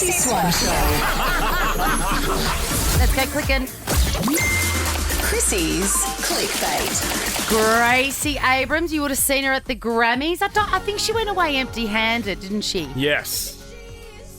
Chrissy Swan Show. Let's go clicking. Chrissy's clickbait. Gracie Abrams, you would have seen her at the Grammys. I think she went away empty-handed, didn't she? Yes.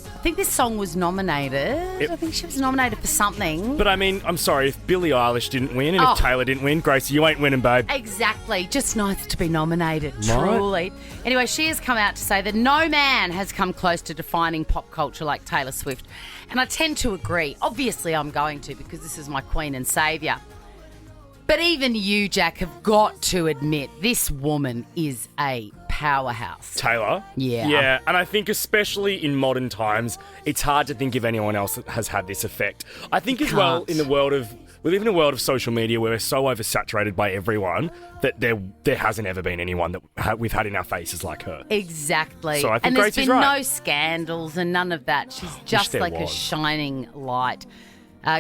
I think this song was nominated. I think she was nominated for something. But I mean, I'm sorry, if Billie Eilish didn't win and if Taylor didn't win, Gracie, you ain't winning, babe. Exactly. Just nice to be nominated, Right. truly. Anyway, she has come out to say that no man has come close to defining pop culture like Taylor Swift. And I tend to agree. Obviously, I'm going to because this is my queen and saviour. But even you, Jack, have got to admit this woman is a powerhouse. Taylor? Yeah. Yeah, and I think especially in modern times, it's hard to think of anyone else that has had this effect. I think as well, we live in a world of social media where we're so oversaturated by everyone that there hasn't ever been anyone that we've had in our faces like her. Exactly. So I think and there's Gracie's been right. no scandals and none of that. She's just there like a was. shining light.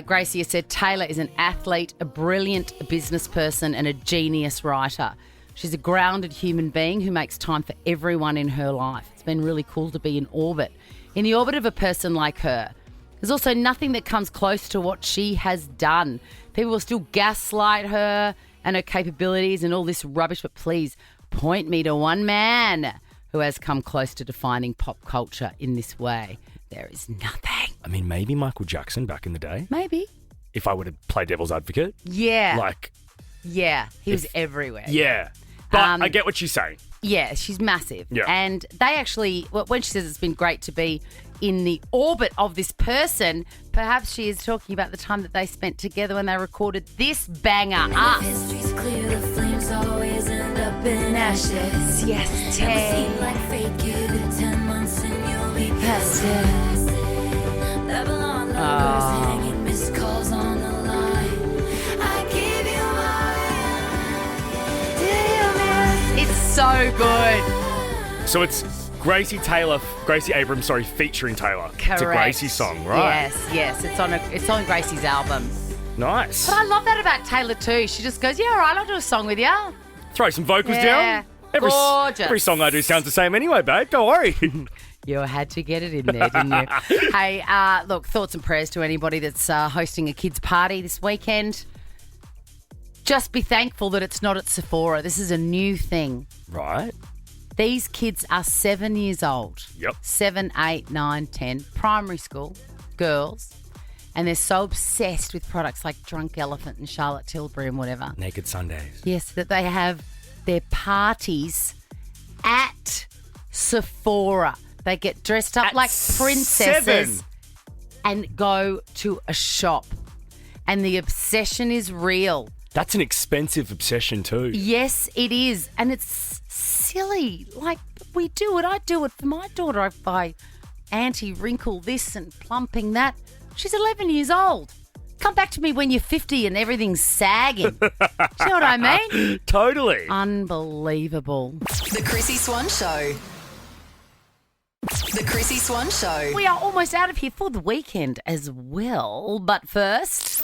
Gracie has said Taylor is an athlete, a brilliant business person and a genius writer. She's a grounded human being who makes time for everyone in her life. It's been really cool to be in orbit. In the orbit of a person like her, there's also nothing that comes close to what she has done. People will still gaslight her and her capabilities and all this rubbish, but please point me to one man who has come close to defining pop culture in this way. There is nothing. I mean, maybe Michael Jackson back in the day, Maybe. if I were to play devil's advocate. Yeah. Yeah. He was everywhere. Yeah. But I get what she's saying. Yeah, she's massive. Yeah. And they actually, when she says it's been great to be in the orbit of this person, perhaps she is talking about the time that they spent together when they recorded this banger. History's clear, the flames always end up in ashes. Yes, Never Tay. seem like fake, give it 10 months and you'll be past it. Babylon lovers hanging missed calls on the line. I give you my It's so good. So it's Gracie Abrams, featuring Taylor. Correct. It's a Gracie song, right? Yes. It's on Gracie's album. Nice. But I love that about Taylor too. She just goes, yeah, all right, I'll do a song with you. Throw some vocals Yeah. down. Gorgeous. Every song I do sounds the same anyway, babe. Don't worry. You had to get it in there, didn't you? Hey, look, thoughts and prayers to anybody that's hosting a kids' party this weekend. Just be thankful that it's not at Sephora. This is a new thing. Right. These kids are 7 years old. Yep. 7, 8, 9, 10. Primary school, girls. And they're so obsessed with products like Drunk Elephant and Charlotte Tilbury and whatever. Naked Sundays. Yes, that they have their parties at Sephora. They get dressed up At like princesses 7? and go to a shop. And the obsession is real. That's an expensive obsession too. Yes, it is. And it's silly. Like, we do it. I do it for my daughter. I buy anti-wrinkle this and plumping that. She's 11 years old. Come back to me when you're 50 and everything's sagging. Do you know what I mean? Totally. Unbelievable. The Chrissy Swan Show. The Chrissy Swan Show. We are almost out of here for the weekend as well. But first,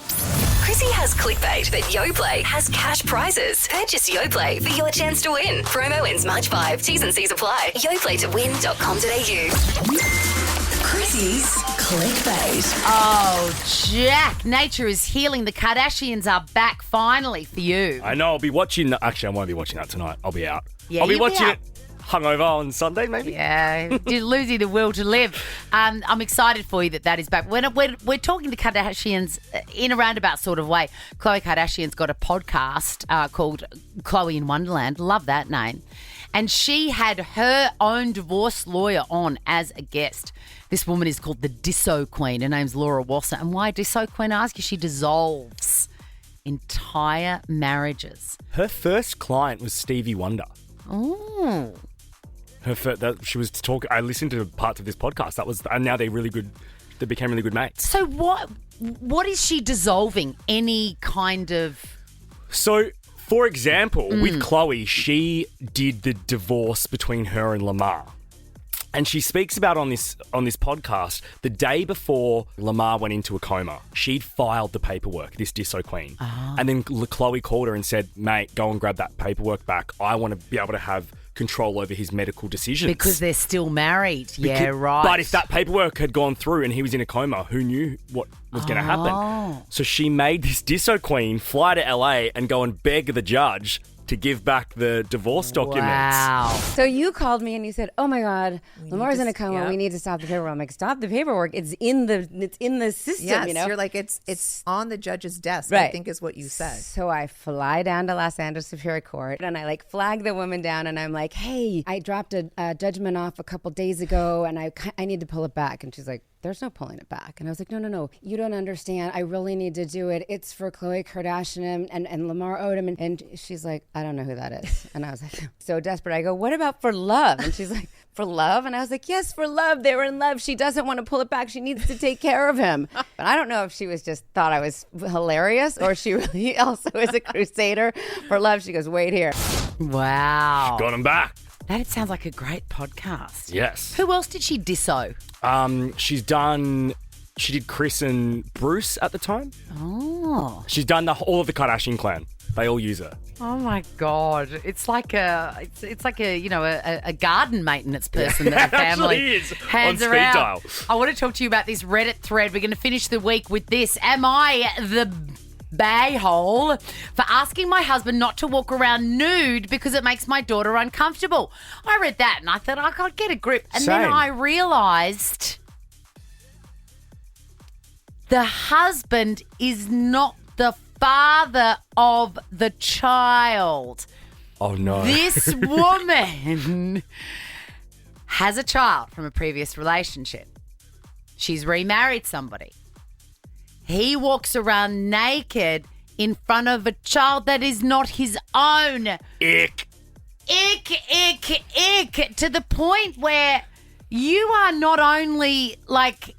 Chrissy has clickbait, but YoPlay has cash prizes. Purchase YoPlay for your chance to win. Promo ends March 5. T's and C's apply. YoPlayToWin.com.au. Chrissy's clickbait. oh, Jack, nature is healing. The Kardashians are back finally for you. I know. I'll be watching. Actually, I won't be watching that tonight. I'll be out. Yeah, I'll be you'll be watching out. it hungover on Sunday, maybe. Yeah, you're losing the will to live. I'm excited for you that is back. We're talking to Kardashians in a roundabout sort of way. Khloe Kardashian's got a podcast called Khloe in Wonderland. Love that name. And she had her own divorce lawyer on as a guest. This woman is called the Disso Queen. Her name's Laura Wasser. And why Disso Queen? I ask you, she dissolves entire marriages. Her first client was Stevie Wonder. Oh. She was talking. I listened to parts of this podcast. And now they're really good. They became really good mates. So what is she dissolving? Any kind of... So, for example, with Khloe, she did the divorce between her and Lamar. And she speaks about on this podcast, the day before Lamar went into a coma, she'd filed the paperwork, this Disso Queen. And then Khloe called her and said, mate, go and grab that paperwork back. I want to be able to have control over his medical decisions. Because they're still married. Yeah, Because- right. But if that paperwork had gone through and he was in a coma, who knew what was going to happen? So she made this Disso queen fly to LA and go and beg the judge to give back the divorce documents. Wow. So you called me and you said, "Oh my God, Lamar's in a coma. yeah. We need to stop the paperwork." I'm like, "Stop the paperwork. It's in the system." Yes, you know, you're like, it's on the judge's desk, I Right. think is what you said. So I fly down to Los Angeles Superior Court and I like flag the woman down and I'm like, "Hey, I dropped a judgment off a couple days ago and I need to pull it back." And she's like, "There's no pulling it back." And I was like, no, you don't understand. I really need to do it. It's for Khloe Kardashian and Lamar Odom. And she's like, "I don't know who that is." And I was like, so desperate. I go, "What about for love?" And she's like, "For love?" And I was like, "Yes, for love. They were in love. She doesn't want to pull it back. She needs to take care of him." But I don't know if she was just thought I was hilarious or she really also is a crusader for love. She goes, "Wait here." Wow. Got him back. That sounds like a great podcast. Yes. Who else did she disso? She did Chris and Bruce at the time. Oh. She's done all of the Kardashian clan. They all use her. Oh my God! It's like a garden maintenance person that the It actually family is, hands on speed around. dial. I want to talk to you about this Reddit thread. We're going to finish the week with this. Am I the bay-hole for asking my husband not to walk around nude because it makes my daughter uncomfortable? I read that and I thought, I can't get a grip. And then Same. I realised the husband is not the father of the child. Oh, no. This woman has a child from a previous relationship. She's remarried somebody. He walks around naked in front of a child that is not his own. Ick. Ick, to the point where you are not only like,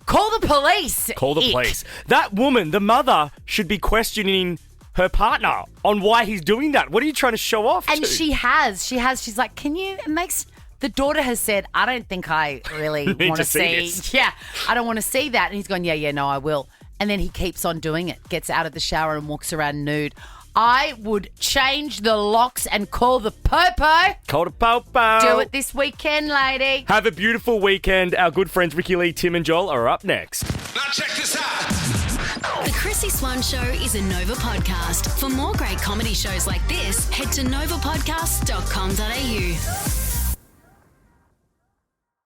call the police. Call the Ick. police. That woman, the mother, should be questioning her partner on why he's doing that. What are you trying to show off And to? she's like, can you, the daughter has said, I don't think I really Need want to to see see. this. Yeah, I don't want to see that. And he's gone, yeah, no, I will. And then he keeps on doing it, gets out of the shower and walks around nude. I would change the locks and call the popo. Call the popo. Do it this weekend, lady. Have a beautiful weekend. Our good friends Ricky Lee, Tim and Joel are up next. Now check this out. The Chrissy Swan Show is a Nova podcast. For more great comedy shows like this, head to novapodcast.com.au.